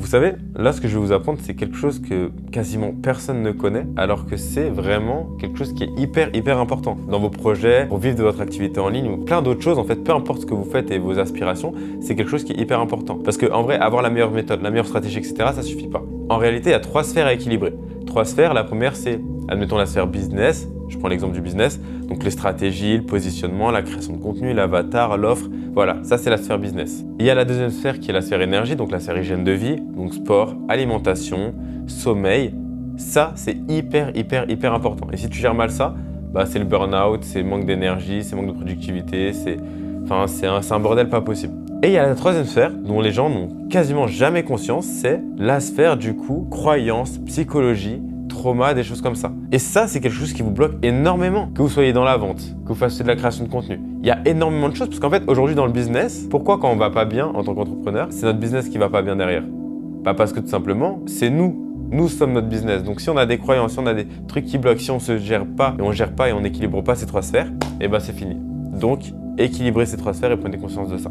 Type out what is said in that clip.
Vous savez, là, ce que je vais vous apprendre, c'est quelque chose que quasiment personne ne connaît, alors que c'est vraiment quelque chose qui est hyper important dans vos projets, pour vivre de votre activité en ligne ou plein d'autres choses. En fait, peu importe ce que vous faites et vos aspirations, c'est quelque chose qui est hyper important. Parce qu'en vrai, avoir la meilleure méthode, la meilleure stratégie, etc., ça suffit pas. En réalité, il y a 3 sphères à équilibrer. 3 sphères, la première, c'est, admettons, la sphère business. Je prends l'exemple du business, donc les stratégies, le positionnement, la création de contenu, l'avatar, l'offre, voilà, ça c'est la sphère business. Il y a la deuxième sphère qui est la sphère énergie, donc la sphère hygiène de vie, donc sport, alimentation, sommeil. Ça c'est hyper important. Et si tu gères mal ça, c'est le burn-out, c'est le manque d'énergie, c'est le manque de productivité, c'est un bordel pas possible. Et il y a la troisième sphère dont les gens n'ont quasiment jamais conscience, c'est la sphère du coup, croyance, psychologie, trauma, des choses comme ça. Et ça, c'est quelque chose qui vous bloque énormément. Que vous soyez dans la vente, que vous fassiez de la création de contenu. Il y a énormément de choses parce qu'en fait, aujourd'hui dans le business, pourquoi quand on va pas bien en tant qu'entrepreneur, c'est notre business qui va pas bien derrière? Parce que tout simplement, c'est nous. Nous sommes notre business. Donc si on a des croyances, si on a des trucs qui bloquent, si on se gère pas et on n'équilibre pas ces 3 sphères, c'est fini. Donc, équilibrez ces 3 sphères et prenez conscience de ça.